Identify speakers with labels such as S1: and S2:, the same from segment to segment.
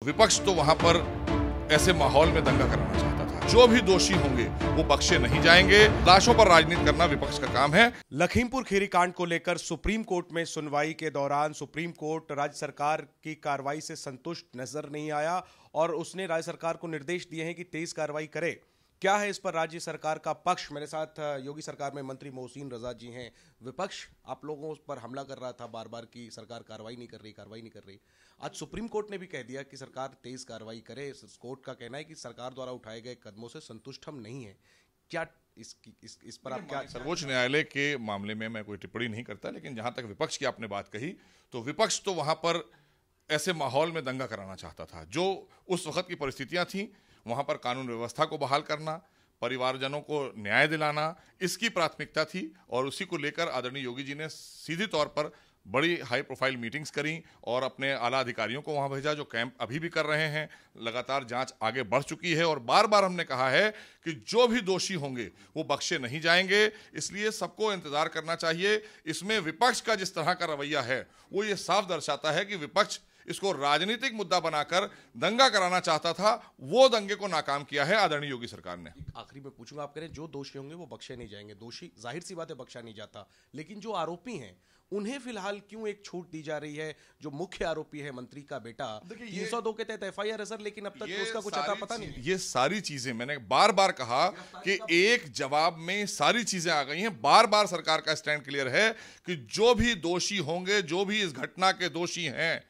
S1: विपक्ष तो वहां पर ऐसे माहौल में दंगा कराना चाहता था। जो भी दोषी होंगे वो बख्शे नहीं जाएंगे। लाशों पर राजनीति करना विपक्ष का काम है।
S2: लखीमपुर खीरी कांड को लेकर सुप्रीम कोर्ट में सुनवाई के दौरान सुप्रीम कोर्ट राज्य सरकार की कार्रवाई से संतुष्ट नजर नहीं आया और उसने राज्य सरकार को निर्देश दिए हैं कि तेज कार्रवाई करे। क्या है इस पर राज्य सरकार का पक्ष? मेरे साथ योगी सरकार में मंत्री मोहसिन रजा जी हैं। विपक्ष आप लोगों पर हमला कर रहा था बार बार कि सरकार कार्रवाई नहीं कर रही। आज सुप्रीम कोर्ट ने भी कह दिया कि सरकार तेज कार्रवाई करे। कोर्ट का कहना है कि सरकार द्वारा उठाए गए कदमों से संतुष्ट हम नहीं है। क्या इस पर आप क्या?
S1: सर्वोच्च न्यायालय के मामले में मैं कोई टिप्पणी नहीं करता, लेकिन जहां तक विपक्ष की आपने बात कही तो विपक्ष तो वहां पर ऐसे माहौल में दंगा कराना चाहता था। जो उस वक्त की परिस्थितियां थी, वहां पर कानून व्यवस्था को बहाल करना, परिवारजनों को न्याय दिलाना, इसकी प्राथमिकता थी और उसी को लेकर आदरणीय योगी जी ने सीधी तौर पर बड़ी हाई प्रोफाइल मीटिंग्स करी और अपने आला अधिकारियों को वहां भेजा, जो कैंप अभी भी कर रहे हैं। लगातार जांच आगे बढ़ चुकी है और बार बार हमने कहा है कि जो भी दोषी होंगे वो बख्शे नहीं जाएंगे। इसलिए सबको इंतजार करना चाहिए। इसमें विपक्ष का जिस तरह का रवैया है वो ये साफ दर्शाता है कि विपक्ष इसको राजनीतिक मुद्दा बनाकर दंगा कराना चाहता था। वो दंगे को नाकाम किया है आदरणीय योगी सरकार ने।
S2: आखिरी में पूछूंगा, आप कह रहे हैं जो दोषी होंगे वो बख्शे नहीं जाएंगे। दोषी जाहिर सी बात है बख्शा नहीं जाता, लेकिन जो आरोपी हैं उन्हें फिलहाल क्यों एक छूट दी जा रही है? जो मुख्य आरोपी है मंत्री का बेटा, 302 के तहत एफआईआर है सर, लेकिन अब तक उसका कुछ अता पता नहीं।
S1: ये सारी चीजें मैंने बार बार कहा कि एक जवाब में सारी चीजें आ गई हैं। बार बार सरकार का स्टैंड क्लियर है कि जो भी दोषी होंगे, जो भी इस घटना के दोषी हैं,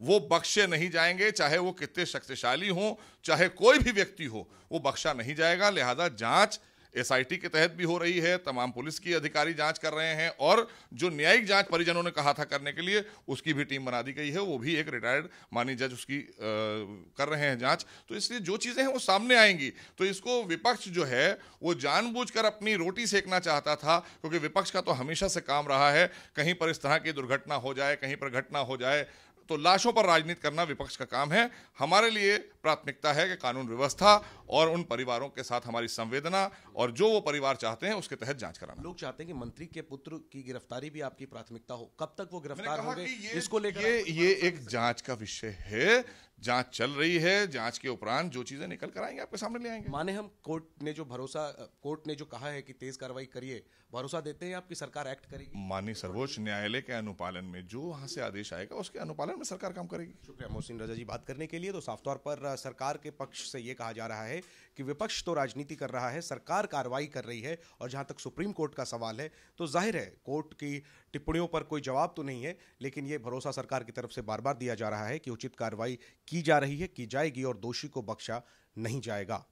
S1: वो बख्शे नहीं जाएंगे। चाहे वो कितने शक्तिशाली हो, चाहे कोई भी व्यक्ति हो, वो बख्शा नहीं जाएगा। लिहाजा जांच एसआईटी के तहत भी हो रही है, तमाम पुलिस की अधिकारी जांच कर रहे हैं और जो न्यायिक जांच परिजनों ने कहा था करने के लिए, उसकी भी टीम बना दी गई है। वो भी एक रिटायर्ड माननीय जज उसकी कर रहे हैं जांच। तो इसलिए जो चीजें हैं वो सामने आएंगी। तो इसको विपक्ष जो है वो जानबूझकर अपनी रोटी सेकना चाहता था, क्योंकि विपक्ष का तो हमेशा से काम रहा है कहीं पर इस तरह की दुर्घटना हो जाए, कहीं पर घटना हो जाए तो लाशों पर राजनीति करना विपक्ष का काम है। हमारे लिए प्राथमिकता है कि कानून व्यवस्था और उन परिवारों के साथ हमारी संवेदना और जो वो परिवार चाहते हैं उसके तहत जांच कराना।
S2: लोग चाहते हैं कि मंत्री के पुत्र की गिरफ्तारी भी आपकी प्राथमिकता हो। कब तक वो गिरफ्तार होंगे इसको लेकर?
S1: ये एक जांच का विषय है। जांच चल रही है। जांच के उपरांत जो चीजें निकल कर आएंगे आपके सामने ले आएंगे।
S2: माने हम कोर्ट ने जो कहा है कि तेज कार्रवाई करिए, भरोसा देते हैं आपकी सरकार एक्ट करेगी?
S1: माननीय सर्वोच्च न्यायालय के अनुपालन में जो वहां से आदेश आएगा उसके अनुपालन में सरकार काम करेगी।
S2: शुक्रिया मोहसिन रजा जी बात करने के लिए। तो साफ तौर पर सरकार के पक्ष से ये कहा जा रहा है कि विपक्ष तो राजनीति कर रहा है, सरकार कार्रवाई कर रही है। और जहां तक सुप्रीम कोर्ट का सवाल है तो जाहिर है कोर्ट की टिप्पणियों पर कोई जवाब तो नहीं है, लेकिन ये भरोसा सरकार की तरफ से बार बार दिया जा रहा है कि उचित कार्रवाई की जा रही है, की जाएगी और दोषी को बख्शा नहीं जाएगा।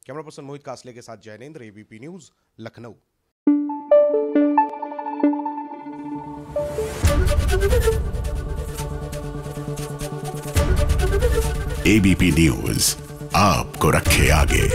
S2: कैमरा पर्सन मोहित कासले के साथ Jainendra, ABP news, Lucknow.
S3: ABP news आपको रखे आगे।